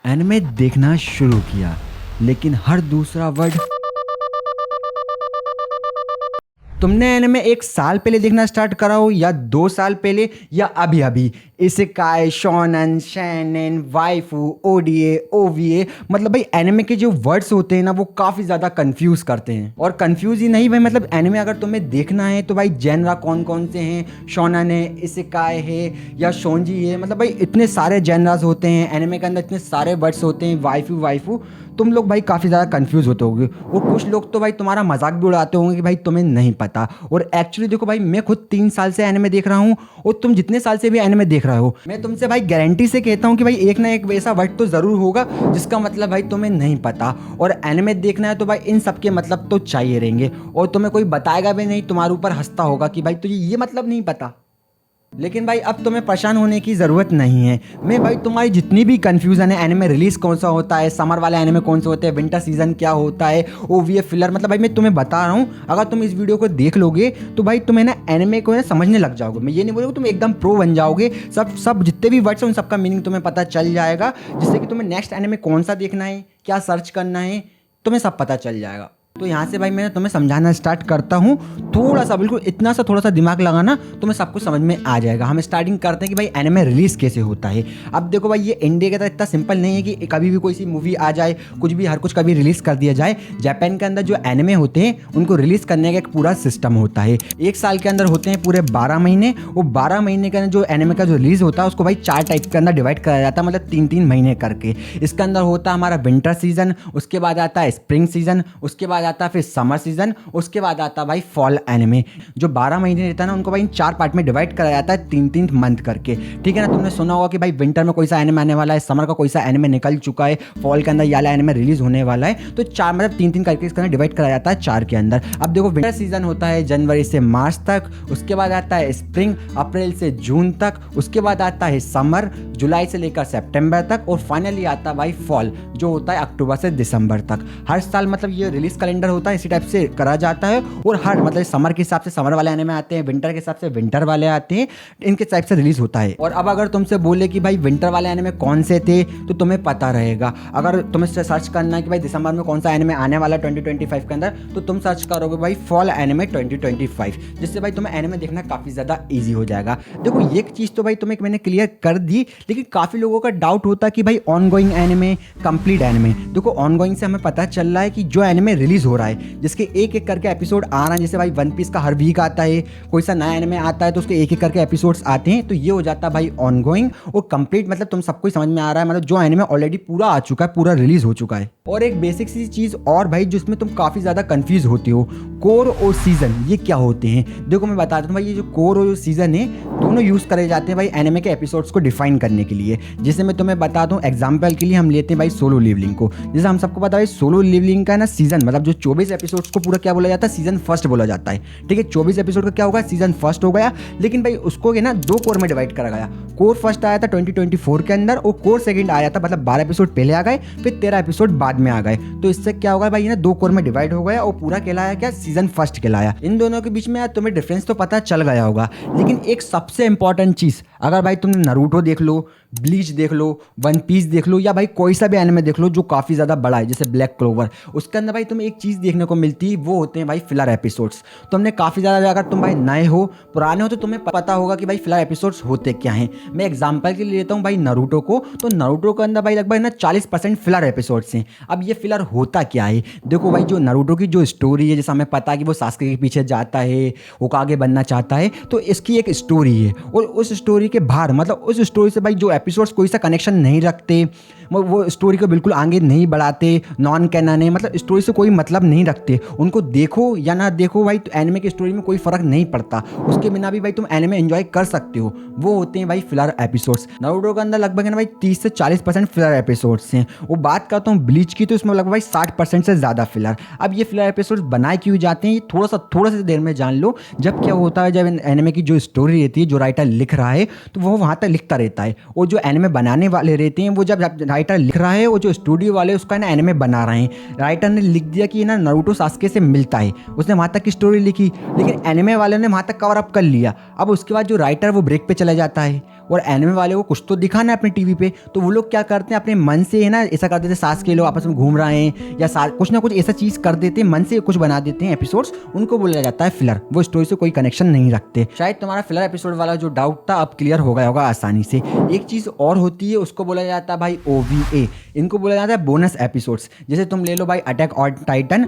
Anime देखना शुरू किया, लेकिन हर दूसरा वर्ड तुमने एनिमे 1 साल पहले देखना स्टार्ट करा हो या 2 साल पहले या अभी अभी। Isekai, shonen, seinen, waifu, ODA, OVA, मतलब भाई एनिमे के जो वर्ड्स होते हैं ना वो काफ़ी ज़्यादा कंफ्यूज करते हैं। और कंफ्यूज ही नहीं भाई, मतलब एनिमे अगर तुम्हें देखना है तो भाई जेनरा कौन कौन से हैं, शोनन है, इसेकाई है या शोंजी है, मतलब भाई इतने सारे जेनरास होते हैं एनिमे के अंदर, इतने सारे वर्ड्स होते हैं, वाइफू वाइफू। तुम लोग भाई काफ़ी ज़्यादा कंफ्यूज होते होगे और कुछ लोग तो भाई तुम्हारा मजाक भी उड़ाते होंगे कि भाई तुम्हें नहीं पता। और एक्चुअली देखो भाई, मैं खुद 3 साल से एनिमे देख रहा हूँ और तुम जितने साल से भी एनिमे देख रहे हो, मैं तुमसे भाई गारंटी से कहता हूँ कि भाई एक ना एक वैसा वर्ड तो ज़रूर होगा जिसका मतलब भाई तुम्हें नहीं पता। और एनिमे देखना है तो भाई इन सब के मतलब तो चाहिए रहेंगे, और तुम्हें कोई बताएगा भी नहीं, तुम्हारे ऊपर हंसता होगा कि भाई तुझे ये मतलब नहीं पता। लेकिन भाई अब तुम्हें परेशान होने की ज़रूरत नहीं है। मैं भाई तुम्हारी जितनी भी कंफ्यूजन है, एनिमे रिलीज़ कौन सा होता है, समर वाले एनिमे कौन से होते हैं, विंटर सीजन क्या होता है, ओवीए फिलर, मतलब भाई मैं तुम्हें बता रहा हूँ। अगर तुम इस वीडियो को देख लोगे तो भाई तुम्हें ना एनिमे को समझने लग जाओगे। मैं ये नहीं बोलूँगा तुम एकदम प्रो बन जाओगे, सब जितने भी वर्ड्स हैं उन सबका मीनिंग तुम्हें पता चल जाएगा, जिससे कि तुम्हें नेक्स्ट एनिमे कौन सा देखना है, क्या सर्च करना है, तुम्हें सब पता चल जाएगा। तो यहाँ से भाई मैं तुम्हें समझाना स्टार्ट करता हूँ। थोड़ा सा, बिल्कुल इतना सा थोड़ा सा दिमाग लगाना, तुम्हें सब कुछ समझ में आ जाएगा। हम स्टार्टिंग करते हैं कि भाई एनिमे रिलीज़ कैसे होता है। अब देखो भाई, ये इंडिया के तरह इतना सिंपल नहीं है कि कभी भी कोई सी मूवी आ जाए, कुछ भी हर कुछ कभी रिलीज़ कर दिया जाए। जापान के अंदर जो एनिमे होते हैं उनको रिलीज़ करने का एक पूरा सिस्टम होता है। 1 साल के अंदर होते हैं पूरे 12 महीने। वो 12 महीने के अंदर जो एनिमे का जो रिलीज़ होता है उसको भाई 4 टाइप के अंदर डिवाइड करा जाता है, मतलब 3-3 महीने करके। इसके अंदर होता है हमारा विंटर सीजन, उसके बाद आता है स्प्रिंग सीजन, उसके बाद आता है फिर समर सीजन, उसके बाद आता है भाई फॉल एनिमे। जो 12 महीने रहता है ना उनको भाई 4 पार्ट में डिवाइड करा जाता है, 3-3 मंथ करके। ठीक है ना। तुमने सुना होगा कि भाई विंटर में कोई सा एनिमे आने वाला है, समर का कोई सा एनिमे निकल चुका है, फॉल के अंदर ये वाला एनिमे रिलीज होने वाला है। तो 4 मतलब 3-3 करके इसके अंदर डिवाइड करा जाता है 4 के अंदर। अब देखो, विंटर सीजन होता है जनवरी से मार्च तक, उसके बाद आता है स्प्रिंग अप्रैल से जून तक, उसके बाद आता है समर जुलाई से लेकर सितंबर तक, और फाइनली आता है भाई फॉल जो होता है अक्टूबर से दिसंबर तक। हर साल मतलब ये रिलीज कैलेंडर होता है, इसी टाइप से करा जाता है। और हर मतलब समर के हिसाब से समर वाले एनिमे आते हैं, विंटर के हिसाब से विंटर वाले आते हैं, इनके टाइप से रिलीज होता है। और अब अगर तुमसे बोले कि भाई विंटर वाले एनिमे कौन से थे तो तुम्हें पता रहेगा। अगर तुम्हें सर्च करना है कि भाई दिसंबर में कौन सा एनिमे आने वाला 2025 के अंदर, तो तुम सर्च करोगे भाई फॉल एनिमे 2025, जिससे भाई तुम्हें एनिमे देखना काफ़ी ज़्यादा ईजी हो जाएगा। देखो, ये चीज़ तो भाई तुम्हें मैंने क्लियर कर दी, लेकिन काफ़ी लोगों का डाउट होता है कि भाई on going anime, complete anime. देखो, ऑन गोइंग से हमें पता चल रहा है कि जो एनिमे रिलीज हो रहा है, जिसके एक एक करके एपिसोड आ रहा है, जैसे भाई वन पीस का हर वीक आता है, कोई सा नया एनिमे आता है तो उसके एक एक करके एपिसोड्स आते हैं, तो ये हो जाता है भाई ऑन गोइंग। और कंप्लीट मतलब तुम सबको समझ में आ रहा है, मतलब जो एनिमे ऑलरेडी पूरा आ चुका है, पूरा रिलीज हो चुका है। और एक बेसिक सी चीज़ और भाई जिसमें तुम काफ़ी ज़्यादा कंफ्यूज होती हो, कोर और सीजन ये क्या होते हैं। देखो, मैं बता देता हूँ भाई, ये जो कोर और जो सीजन है दोनों यूज़ करे जाते हैं भाई एनिमे के एपिसोड्स को डिफाइन करने के लिए। जैसे मैं तुम्हें बता दूँ, एग्जाम्पल के लिए हम लेते हैं भाई सोलो लेवलिंग को। जैसे हम सबको पता है सोलो लेवलिंग का ना सीजन, मतलब जो 24 एपिसोड्स को पूरा क्या बोला जाता है, सीजन फर्स्ट बोला जाता है। ठीक है, 24 एपिसोड का क्या होगा, सीजन फर्स्ट हो गया। लेकिन भाई उसको ना 2 कोर में डिवाइड करा गया। कोर फर्स्ट आया था 2024 के अंदर, और कोर सेकंड आया था, मतलब 12 एपिसोड पहले आ गए, फिर 13 एपिसोड बाद में आ गए। तो इससे क्या होगा भाई, ना 2 कोर में डिवाइड हो गया और पूरा कहलाया क्या, सीजन फर्स्ट कहलाया। इन दोनों के बीच में यार तुम्हें डिफरेंस तो पता चल गया होगा। लेकिन एक सबसे इंपॉर्टेंट चीज़, अगर भाई तुमने नारुतो देख लो, ब्लीच देख लो, वन पीस देख लो, या भाई कोई सा भी एनिमे देख लो जो काफ़ी ज़्यादा बड़ा है, जैसे ब्लैक क्लोवर, उसके अंदर भाई तुम्हें एक चीज़ देखने को मिलती है, वो होते हैं भाई फिलर एपिसोड्स। तुमने काफ़ी ज़्यादा, अगर तुम भाई नए हो, पुराने हो, तो तुम्हें पता होगा कि भाई फिलर एपिसोड्स होते क्या हैं। मैं एग्जांपल के लिए लेता हूँ भाई नारुतो को, तो नारुतो के अंदर भाई लगभग ना 40% फिलर एपिसोड्स हैं। अब ये फिलर होता क्या है, देखो भाई, जो नारुतो की जो स्टोरी है, जैसे हमें पता है कि वो सास्के के पीछे जाता है, होकागे बनना चाहता है, तो इसकी एक स्टोरी है। और उस स्टोरी के बाहर, मतलब उस स्टोरी से भाई जो एपिसोड्स कोई सा कनेक्शन नहीं रखते, वो स्टोरी को बिल्कुल आगे नहीं बढ़ाते, नॉन कैनन है, मतलब स्टोरी से कोई मतलब नहीं रखते, उनको देखो या ना देखो भाई, तो एनिमे की स्टोरी में कोई फर्क नहीं पड़ता, उसके बिना भी भाई तुम एनिमे एंजॉय कर सकते हो, वो होते हैं भाई फिलर एपिसोड्स। नारुतो के अंदर लगभग है ना भाई 30 से 40% फिलर एपिसोड्स हैं। वो बात करता हूँ ब्लीच की, तो इसमें लगभग भाई 60% से ज़्यादा फिलर। अब ये फिलर एपिसोड्स बनाए क्यों जाते हैं, ये थोड़ा सा देर में जान लो। जब क्या होता है, जब एनिमे की जो स्टोरी रहती है, जो राइटर लिख रहा है, तो वो वहाँ तक लिखता रहता है, और जो एनिमे बनाने वाले रहते हैं, वो जब राइटर लिख रहा है, वो जो स्टूडियो वाले उसका ना एनिमे बना रहे हैं, राइटर ने लिख दिया कि ना नारुतो सास्के से मिलता है, उसने वहाँ तक की स्टोरी लिखी, लेकिन एनिमे वाले ने वहाँ तक कवर अप कर लिया। अब उसके बाद जो राइटर वो ब्रेक पे चला जाता है, और एनिमे वाले को कुछ तो दिखाना है अपने टीवी पे, तो वो लोग क्या करते हैं अपने मन से है ना, ऐसा कर देते हैं सास के लोग आपस में घूम रहे हैं या कुछ ना कुछ ऐसा चीज़ कर देते हैं, मन से कुछ बना देते हैं एपिसोड्स, उनको बोला जाता है फिलर। वो स्टोरी से कोई कनेक्शन नहीं रखते। शायद तुम्हारा फिलर एपिसोड वाला जो डाउट था अब क्लियर हो गया होगा आसानी से। एक चीज़ और होती है, उसको बोला जाता है भाई OVA, इनको बोला जाता है बोनस एपिसोड्स। जैसे तुम ले लो भाई अटैक ऑन टाइटन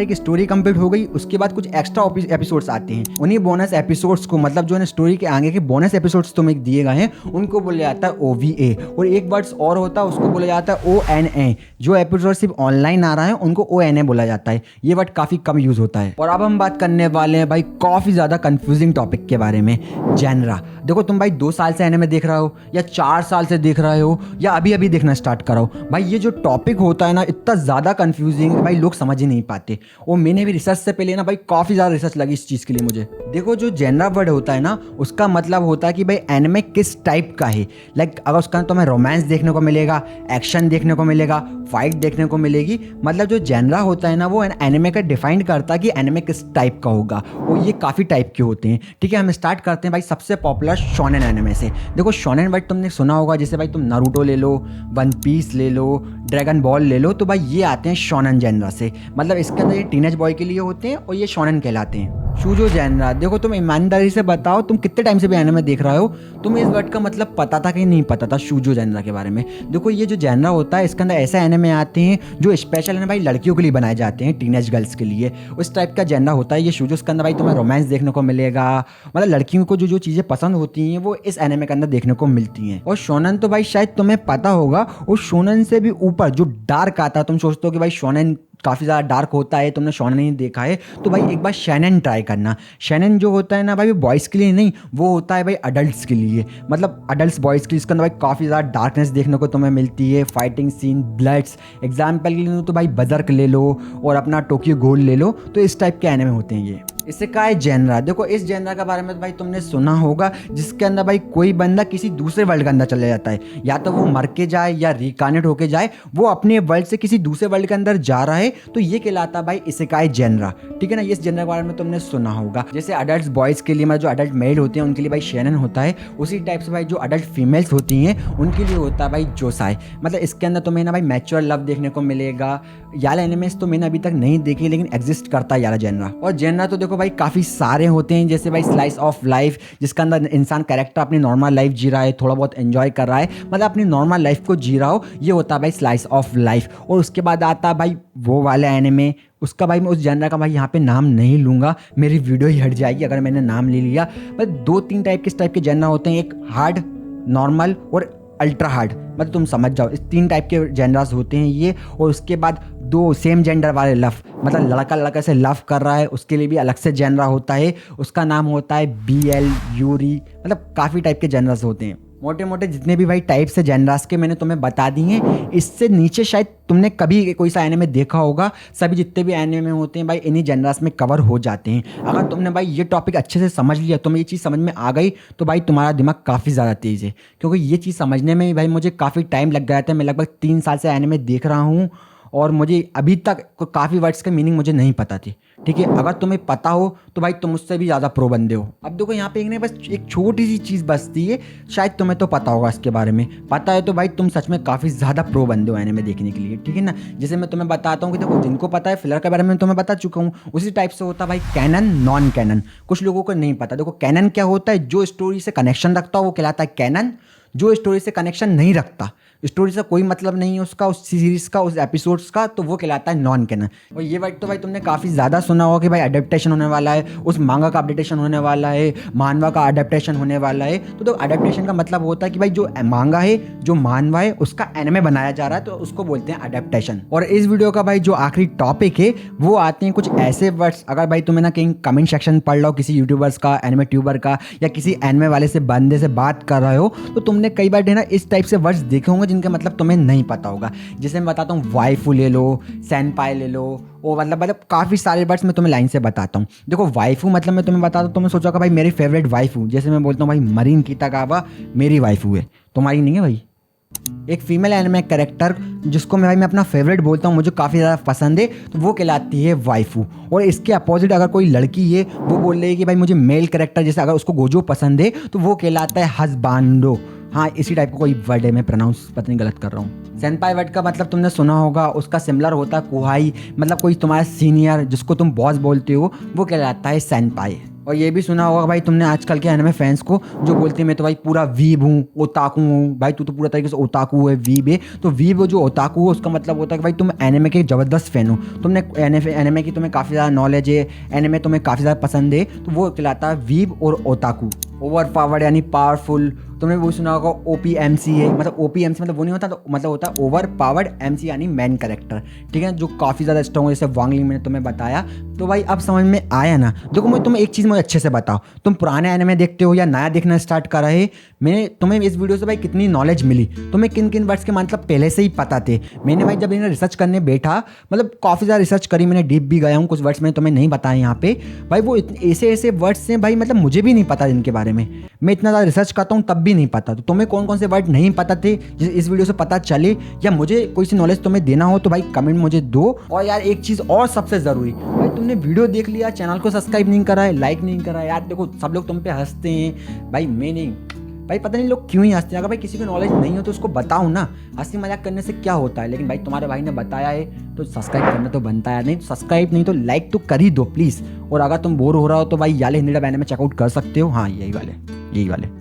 की स्टोरी कंप्लीट हो गई, उसके बाद कुछ एक्स्ट्रा एपिसोड्स आते हैं, उन्हीं बोनस एपिसोड्स को मतलब जो है स्टोरी के आगे के बोनस एपिसोड्स तुम्हें दिए गए हैं उनको बोला जाता है OVA। और एक वर्ड्स और होता है, उसको बोला जाता है ONA। जो एपिसोड सिर्फ ऑनलाइन आ रहा है उनको ONA बोला जाता है। ये वर्ड काफ़ी कम यूज़ होता है। और अब हम बात करने वाले हैं भाई काफ़ी ज़्यादा कंफ्यूजिंग टॉपिक के बारे में, जेनरा। देखो तुम भाई 2 साल से एनिमे देख रहे हो या 4 साल से देख रहे हो या अभी अभी देखना स्टार्ट करो, भाई ये जो टॉपिक होता है ना इतना ज़्यादा कंफ्यूजिंग भाई लोग समझ ही नहीं पाते। और मैंने भी रिसर्च से पहले ना भाई काफ़ी ज़्यादा रिसर्च लगी इस चीज़ के लिए मुझे। देखो जो जेनरा वर्ड होता है ना उसका मतलब होता है कि भाई एनिमे किस टाइप का है। लाइक अगर उसका तुम्हें रोमांस देखने को मिलेगा, एक्शन देखने को मिलेगा, फाइट देखने को मिलेगी, मतलब जो जेनरा होता है ना वो एनिमे का डिफाइन करता है कि एनिमे किस टाइप का होगा। और ये काफ़ी टाइप के होते हैं। ठीक है, हम स्टार्ट करते हैं भाई सबसे पॉपुलर शोनेन एनिमे से। देखो शोनेन वर्ड तुमने सुना होगा, जैसे भाई तुम नारुतो ले लो, वन पीस ले लो, ड्रैगन बॉल ले लो, तो भाई ये आते हैं शोनेन जेनरा से। मतलब इसके अंदर ये टीनेज बॉय के लिए होते हैं और ये शोनेन कहलाते हैं। शूजो जेनरा, देखो तुम ईमानदारी से बताओ तुम कितने टाइम से भी एनिमे देख रहे हो, तुम्हें इस वर्ड का मतलब पता था कि नहीं पता था शूजो जेनरा के बारे में। देखो ये जो जेनरा होता है इसके अंदर ऐसे एनिमे आते हैं जो स्पेशल है ना भाई लड़कियों के लिए बनाए जाते हैं, टीनेज गर्ल्स के लिए। उस टाइप का जेनरा होता है ये शूजो। इसके अंदर भाई तुम्हें रोमांस देखने को मिलेगा, मतलब लड़कियों को जो जो चीज़ें पसंद होती हैं वो इस एनिमे के अंदर देखने को मिलती हैं। और शोनन तो भाई शायद तुम्हें पता होगा, और शोनन से भी ऊपर जो डार्क आता है, तुम सोचते हो कि भाई शोनन काफ़ी ज़्यादा डार्क होता है, तुमने शोनन नहीं देखा है तो भाई एक बार शैनन ट्राई करना। शैनन जो होता है ना भाई वो बॉयज़ के लिए नहीं, वो होता है भाई अडल्ट्स के लिए, मतलब अडल्ट्स बॉयज़ के लिए। इसके अंदर भाई काफ़ी ज़्यादा डार्कनेस देखने को तुम्हें मिलती है, फाइटिंग सीन, ब्लड्स। एग्जाम्पल के लिए तो भाई बजर्क ले लो और अपना टोक्यो गहोल ले लो, तो इस टाइप के एनिमे होते हैं ये। इससे क्या है जेनरा। देखो इस जेनरा के बारे में तो भाई तुमने सुना होगा, जिसके अंदर भाई कोई बंदा किसी दूसरे वर्ल्ड के अंदर चले जाता है, या तो वो मर के जाए या रिकानेट होके जाए, वो अपने वर्ल्ड से किसी दूसरे वर्ल्ड के अंदर जा रहा है, तो ये कहलाता है भाई इसेकाई जेनरा। ठीक है ना, इस जेनरा के बारे में तुमने सुना होगा। जैसे अडल्ट बॉयज़ के लिए मतलब जो अडल्ट मेल होते हैं उनके लिए भाई शैनन होता है, उसी टाइप से भाई जो अडल्ट फीमेल्स होती हैं उनके लिए होता है भाई जोसाई। मतलब इसके अंदर तुम्हें ना भाई मैच्योर लव देखने को मिलेगा। याला एनिमेस तो मैंने अभी तक नहीं देखी, लेकिन एग्जिस्ट करता है याला जेनरा। और जेनरा तो देखो भाई काफ़ी सारे होते हैं, जैसे भाई स्लाइस ऑफ लाइफ, जिसके अंदर इंसान कैरेक्टर अपनी नॉर्मल लाइफ जी रहा है, थोड़ा बहुत एंजॉय कर रहा है, मतलब अपनी नॉर्मल लाइफ को जी रहा हो, ये होता है भाई स्लाइस ऑफ लाइफ। और उसके बाद आता है भाई वो वाला एनिमे, उसका भाई मैं उस जेनरा का भाई यहाँ पे नाम नहीं लूँगा, मेरी वीडियो ही हट जाएगी अगर मैंने नाम ले लिया। बस 2-3 टाइप के जेनरा होते हैं, एक हार्ड, नॉर्मल और अल्ट्रा हार्ड, मतलब तुम समझ जाओ इस 3 टाइप के जेनरास होते हैं ये। और उसके बाद 2 सेम जेंडर वाले लव, मतलब लड़का लड़का से लव कर रहा है, उसके लिए भी अलग से जेनरा होता है, उसका नाम होता है BL यूरी। मतलब काफ़ी टाइप के जेनरास होते हैं। मोटे मोटे जितने भी भाई टाइप से जेनरास के मैंने तुम्हें बता दिए, इससे नीचे शायद तुमने कभी कोई सा एनिमे देखा होगा, सभी जितने भी एनिमे होते हैं भाई इन्हीं जेनरास में कवर हो जाते हैं। अगर तुमने भाई ये टॉपिक अच्छे से समझ लिया, तुम्हें ये चीज़ समझ में आ गई, तो भाई तुम्हारा दिमाग काफ़ी ज़्यादा तेज़ है, क्योंकि ये चीज़ समझने में भाई मुझे काफ़ी टाइम लग गया था। मैं लगभग 3 साल से एनिमे देख रहा हूँ और मुझे अभी तक काफ़ी वर्ड्स का मीनिंग मुझे नहीं पता थी। ठीक है, अगर तुम्हें पता हो तो भाई तुम मुझसे भी ज़्यादा प्रो बंदे हो। अब देखो यहाँ पे बस एक छोटी सी चीज़ बचती है, शायद तुम्हें तो पता होगा इसके बारे में। पता है तो भाई तुम सच में काफ़ी ज़्यादा प्रो बंदे हो एनिमे देखने के लिए। ठीक है ना, जैसे मैं तुम्हें बताता हूँ कि देखो जिनको पता है फिलर के बारे में तुम्हें बता चुका हूँ, उसी टाइप से होता है भाई कैनन, नॉन कैनन। कुछ लोगों को नहीं पता। देखो कैनन क्या होता है, जो स्टोरी से कनेक्शन रखता हो वो कहलाता है कैनन। जो स्टोरी से कनेक्शन नहीं रखता, स्टोरी से कोई मतलब नहीं है उसका, उस सीरीज़ का, उस एपिसोड्स का, तो वो कहलाता है नॉन कैनन। और ये वर्ड तो भाई तुमने काफ़ी ज़्यादा सुना होगा कि भाई अडेप्टेशन होने वाला है, उस मांगा का अडेप्टेशन होने वाला है, मानवा का अडेप्टेशन होने वाला है। तो अडेप्टेशन का मतलब होता है कि भाई जो मांगा है, जो मानवा है, उसका एनिमे बनाया जा रहा है, तो उसको बोलते हैं अडेप्टेशन। और इस वीडियो का भाई जो आखिरी टॉपिक है वो आते हैं कुछ ऐसे वर्ड्स। अगर भाई तुम्हें ना कहीं कमेंट सेक्शन पढ़ लो किसी यूट्यूबर्स का, एनिमे ट्यूबर का, या किसी एनिमे वाले से बंदे से बात कर रहे हो, तो तुमने कई बार है ना इस टाइप से वर्ड्स देखे होंगे जिनका मतलब तुम्हें नहीं पता होगा। जैसे मैं बताता हूँ वाइफू ले लो, सेनपाई ले लो, वो मतलब काफ़ी सारे वर्ड्स मैं तुम्हें लाइन से बताता हूँ। देखो वाइफू मतलब मैं तुम्हें बताता हूँ, तुम्हें सोचा भाई मेरी फेवरेट वाइफू, जैसे मैं बोलता हूँ भाई मरीन कीतागावा मेरी वाइफू है, तुम्हारी नहीं है भाई। एक फीमेल एनिमे कैरेक्टर जिसको मैं अपना फेवरेट बोलता हूँ, मुझे काफ़ी ज़्यादा पसंद है, तो वो कहलाती है वाइफू। और इसके अपोजिट अगर कोई लड़की है वो बोल रही है कि भाई मुझे मेल कैरेक्टर, जैसे अगर उसको गोजो पसंद है तो वो कहलाता है हस्बांडो। हाँ, इसी टाइप का कोई वर्ड है, मैं प्रोनाउंस पता नहीं गलत कर रहा हूँ। सेनपाई वर्ड का मतलब तुमने सुना होगा, उसका सिमिलर होता है कुहाई, मतलब कोई तुम्हारा सीनियर जिसको तुम बॉस बोलते हो वो कहलाता है सेनपाई। और ये भी सुना होगा भाई तुमने आजकल के एनिमे फैंस को जो बोलते हैं मैं तो भाई पूरा वीब हूँ, ओताकू हूँ। भाई तू तो पूरा तरीके से ओताकू है, वीब है। तो वीब जो ओताकू है उसका मतलब होता है कि भाई तुम एनिमे के ज़बरदस्त फ़ैन हो, तुमने एनिमे की तुम्हें काफ़ी ज़्यादा नॉलेज है, एनिमे तुम्हें काफ़ी ज़्यादा पसंद है, तो वो कहलाता है वीब और ओताकू। ओवर पावर्ड यानी पावरफुल, तुमने वो सुना होगा OPMC है, मतलब OPMC मतलब वो नहीं होता, तो मतलब होता है ओवर पावर्ड MC यानी मैन कैरेक्टर, ठीक है, जो काफ़ी ज़्यादा स्ट्रॉन्ग है, जैसे वांगलिंग मैंने तुम्हें बताया। तो भाई अब समझ में आया ना। देखो मैं तुम्हें एक चीज़ मुझे अच्छे से बताओ, तुम पुराने एनिमे देखते हो या नया देखना स्टार्ट करा है, मैंने तुम्हें इस वीडियो से भाई कितनी नॉलेज मिली, तुम्हें किन किन वर्ड्स के मतलब पहले से ही पता थे। मैंने भाई जब इन्हें रिसर्च करने बैठा, मतलब काफ़ी ज़्यादा रिसर्च करी, मैंने डीप भी गया हूँ, कुछ वर्ड्स मैंने तुम्हें नहीं बताए यहाँ पे भाई, वो ऐसे ऐसे वर्ड्स हैं भाई, मतलब मुझे भी नहीं पता इनके बारे में, मैं इतना ज़्यादा रिसर्च करता हूँ तब भी नहीं पता। तो तुम्हें कौन कौन से वर्ड नहीं पता थे जिसे इस वीडियो से पता चले, या मुझे कोई सी नॉलेज तुम्हें देना हो तो भाई कमेंट मुझे दो। और यार एक चीज़ और सबसे ज़रूरी, भाई तुमने वीडियो देख लिया, चैनल को सब्सक्राइब नहीं करा है, लाइक नहीं करा है, यार देखो सब लोग तुम पे हंसते हैं, भाई मैं नहीं, भाई पता नहीं लोग क्यों ही हंसते हैं। अगर भाई किसी को नॉलेज नहीं हो तो उसको बताओ ना, हंसी मजाक करने से क्या होता है। लेकिन भाई तुम्हारे भाई ने बताया है तो सब्सक्राइब करना तो बनता है, नहीं तो सब्सक्राइब नहीं तो लाइक तो कर ही दो प्लीज़। और अगर तुम बोर हो रहा हो तो भाई याले हिंदी डब एनिमे चेकआउट कर सकते हो, हाँ यही वाले।